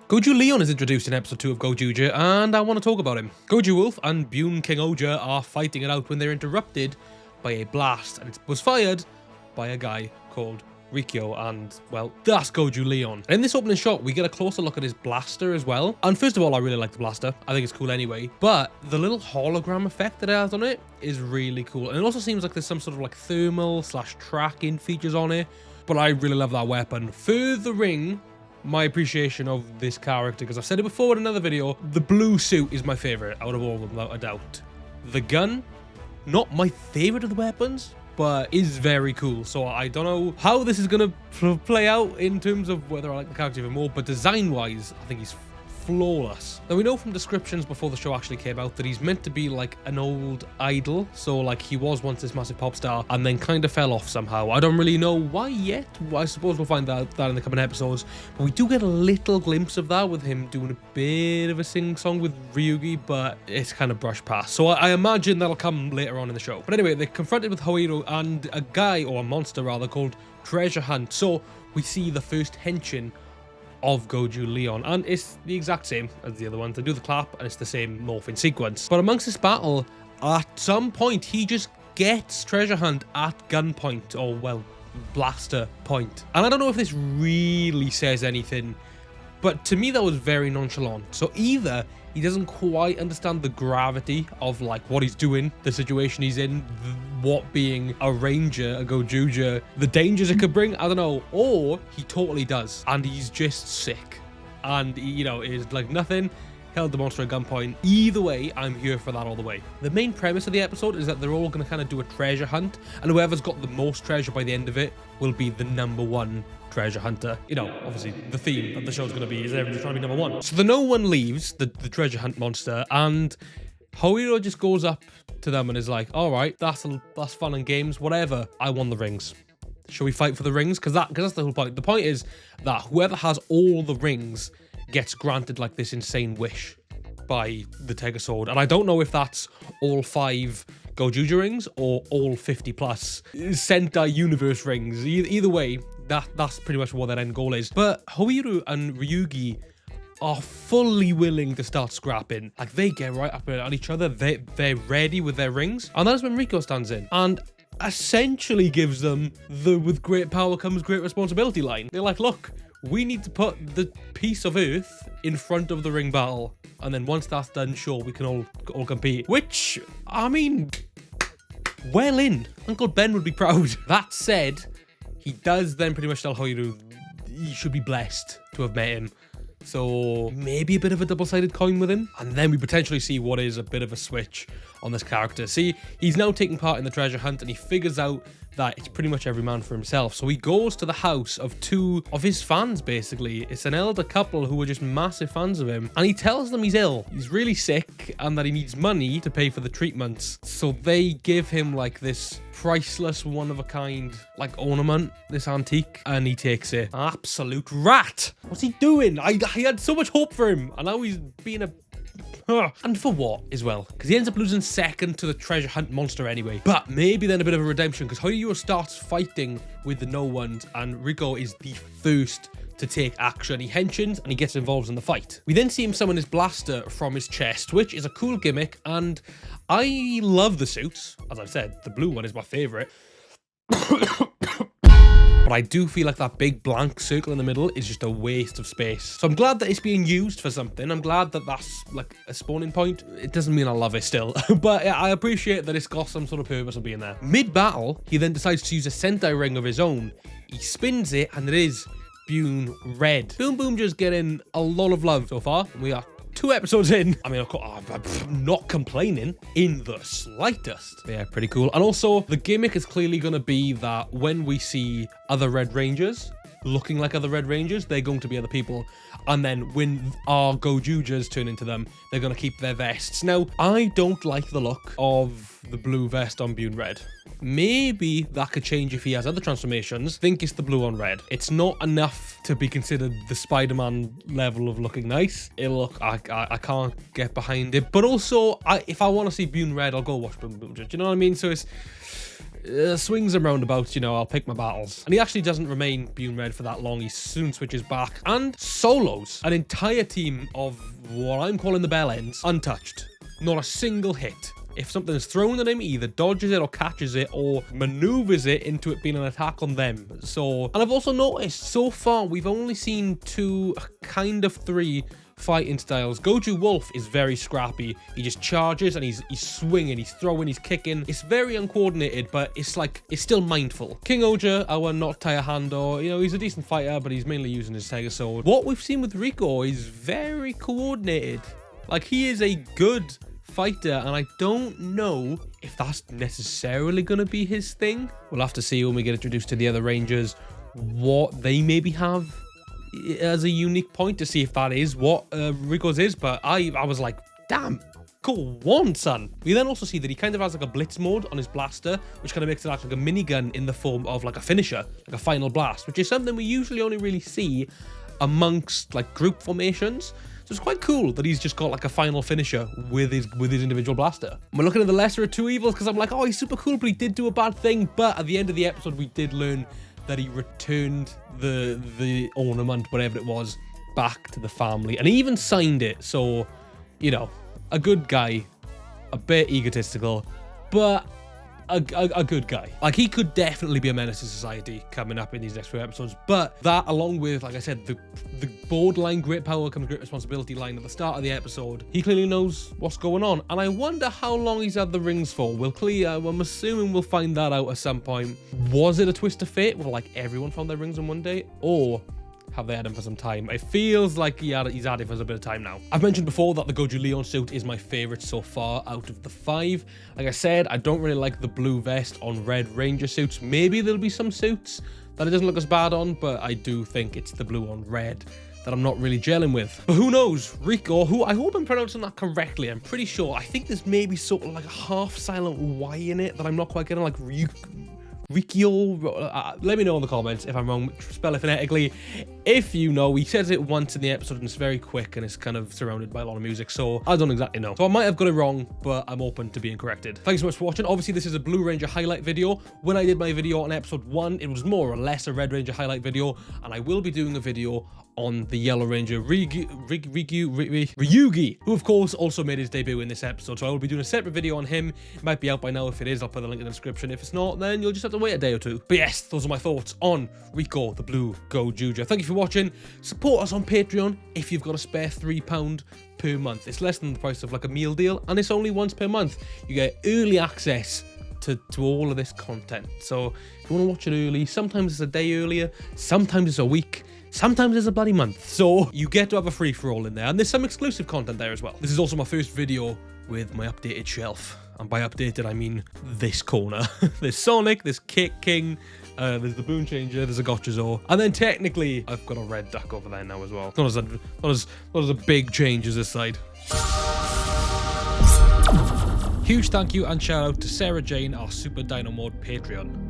Gozyu Leon is introduced in episode 2 of GoZyuger, and I want to talk about him. Gozyu Wolf and BLUE GOZYUGER are fighting it out when they're interrupted by a blast, and it was fired by a guy called Rikuo, and, well, that's Gozyu Leon. And in this opening shot, we get a closer look at his blaster as well. And first of all, I really like the blaster. I think it's cool anyway. But the little hologram effect that it has on it is really cool. And it also seems like there's some sort of like thermal / tracking features on it. But I really love that weapon. Furthering my appreciation of this character, because I've said it before in another video, the blue suit is my favorite out of all of them, without a doubt. The gun, not my favorite of the weapons, but is very cool. So I don't know how this is gonna play out in terms of whether I like the character even more, but design wise, I think he's flawless. Now we know from descriptions before the show actually came out that he's meant to be like an old idol, so like he was once this massive pop star and then kind of fell off somehow. I don't really know why yet. I suppose we'll find out that in the coming episodes, but we do get a little glimpse of that with him doing a bit of a sing-song with Ryugi, but it's kind of brushed past, so I imagine that'll come later on in the show. But anyway, they're confronted with Hiro and a guy, or a monster rather, called Treasure Hunt. So we see the first henshin of Gozyu Leon, and it's the exact same as the other ones. They do the clap and it's the same morphing sequence. But amongst this battle, at some point he just gets Treasure Hunt at gunpoint, or well, blaster point. And I don't know if this really says anything, but to me that was very nonchalant. So either he doesn't quite understand the gravity of like what he's doing, the situation he's in, what being a ranger, a GoZyuger, the dangers it could bring, I don't know, or he totally does and he's just sick and he, you know, is like nothing, held the monster at gunpoint. Either way, I'm here for that all the way. The main premise of the episode is that they're all going to kind of do a treasure hunt, and whoever's got the most treasure by the end of it will be the #1 treasure hunter. You know, obviously the theme of the show's going to be is everybody's trying to be #1. So the no one leaves the treasure hunt monster, and Hiro just goes up to them and is like, all right, that's fun and games, whatever. I won the rings. Shall we fight for the rings? Because that's the whole point. The point is that whoever has all the rings gets granted like this insane wish by the Tegasword, and I don't know if that's all 5 GoZyuger rings or all 50 plus Sentai universe rings. Either way, that's pretty much what their end goal is. But Hiro and Ryugi are fully willing to start scrapping. Like, they get right up at each other. They're ready with their rings, and that's when Rikuo stands in and essentially gives them the "with great power comes great responsibility" line. They're like, look, we need to put the piece of Earth in front of the ring battle, and then once that's done, sure, we can all compete. Which, I mean, well in. Uncle Ben would be proud. That said, he does then pretty much tell Hiro he should be blessed to have met him. So maybe a bit of a double-sided coin with him. And then we potentially see what is a bit of a switch on this character. See, he's now taking part in the treasure hunt, and he figures out that it's pretty much every man for himself. So he goes to the house of 2 of his fans, basically. It's an elder couple who are just massive fans of him. And he tells them he's ill. He's really sick and that he needs money to pay for the treatments. So they give him like this priceless, one-of-a-kind like ornament, this antique, and he takes it. Absolute rat. What's he doing? I had so much hope for him, and now he's being a... And for what as well? Because he ends up losing second to the treasure hunt monster anyway. But maybe then a bit of a redemption, because Hiro starts fighting with the no ones, and Rikuo is the first to take action. He henshins and he gets involved in the fight. We then see him summon his blaster from his chest, which is a cool gimmick, and I love the suits. As I've said, the blue one is my favorite. But I do feel like that big blank circle in the middle is just a waste of space. So I'm glad that it's being used for something. I'm glad that that's like a spawning point. It doesn't mean I love it still, but yeah, I appreciate that it's got some sort of purpose of being there. Mid-battle, he then decides to use a Sentai ring of his own. He spins it, and it is BLUE red. Boom Boom just getting a lot of love so far. We are 2 episodes in. I mean, I'm not complaining in the slightest. Yeah, pretty cool. And also, the gimmick is clearly going to be that when we see other Red Rangers looking like other Red Rangers, they're going to be other people. And then when our GoZyugers turn into them, they're going to keep their vests. Now, I don't like the look of the blue vest on BLUE red. Maybe that could change if he has other transformations. I think it's the blue on red. It's not enough to be considered the Spider-Man level of looking nice. I can't get behind it. But also, if I want to see BLUE red, I'll go watch Boom Boom. Do you know what I mean? So swings and roundabouts, you know, I'll pick my battles. And he actually doesn't remain Bune Red for that long. He soon switches back and solos an entire team of what I'm calling the bell ends untouched. Not a single hit. If something is thrown at him, he either dodges it or catches it or maneuvers it into it being an attack on them. So, and I've also noticed so far we've only seen 2, kind of 3 fighting styles. Gozyu Wolf is very scrappy. He just charges and he's swinging, he's throwing, he's kicking. It's very uncoordinated, but it's like, it's still mindful. King Oja, our not Tire Handor, you know, he's a decent fighter, but he's mainly using his Tiger Sword. What we've seen with Rikuo is very coordinated. Like, he is a good fighter, and I don't know if that's necessarily going to be his thing. We'll have to see when we get introduced to the other Rangers what they maybe have as a unique point to see if that is what Rikuo's is, but I was like, damn, cool one, son. We then also see that he kind of has like a blitz mode on his blaster, which kind of makes it act like a minigun in the form of like a finisher, like a final blast, which is something we usually only really see amongst like group formations. So it's quite cool that he's just got like a final finisher with his individual blaster. And we're looking at the lesser of 2 evils because I'm like, oh, he's super cool, but he did do a bad thing. But at the end of the episode, we did learn that he returned the ornament, whatever it was, back to the family. And he even signed it. So, you know, a good guy, a bit egotistical, but a good guy. Like, he could definitely be a menace to society coming up in these next few episodes, but that, along with, like I said, the borderline great power comes great responsibility line at the start of the episode, he clearly knows what's going on, and I wonder how long he's had the rings for. I'm assuming we'll find that out at some point. Was it a twist of fate where like everyone found their rings in one day, or have they had him for some time? It feels like he's had it for a bit of time now. I've mentioned before that the Gozyu Leon suit is my favorite so far out of the 5. Like I said, I don't really like the blue vest on red Ranger suits. Maybe there'll be some suits that it doesn't look as bad on, but I do think it's the blue on red that I'm not really gelling with. But who knows? Rikuo, who I hope I'm pronouncing that correctly. I'm pretty sure. I think there's maybe sort of like a half silent Y in it that I'm not quite getting, like Rikuo. Let me know in the comments if I'm wrong. Spell it phonetically. If you know, he says it once in the episode and it's very quick and it's kind of surrounded by a lot of music, so I don't exactly know. So I might have got it wrong, but I'm open to being corrected. Thanks so much for watching. Obviously, this is a Blue Ranger highlight video. When I did my video on episode 1, it was more or less a Red Ranger highlight video, and I will be doing a video on the Yellow Ranger Ryugi, who of course also made his debut in this episode. So I will be doing a separate video on him. It might be out by now. If it is, I'll put the link in the description. If it's not, then you'll just have to wait a day or two. But yes, those are my thoughts on Rikuo, the Blue Gozyuger. Thank you for watching. Support us on Patreon if you've got a spare £3 per month. It's less than the price of like a meal deal, and it's only once per month. You get early access to all of this content. So if you want to watch it early, sometimes it's a day earlier, sometimes it's a week, sometimes it's a bloody month. So you get to have a free-for-all in there, and there's some exclusive content there as well. This is also my first video with my updated shelf, and by updated I mean this corner. There's Sonic, there's King, there's the Boon Changer, there's a Gotchazor, and then technically I've got a red duck over there now as well. Not as a big change as this side. Huge thank you and shout out to Sarah Jane, our Super Dino Mode Patreon.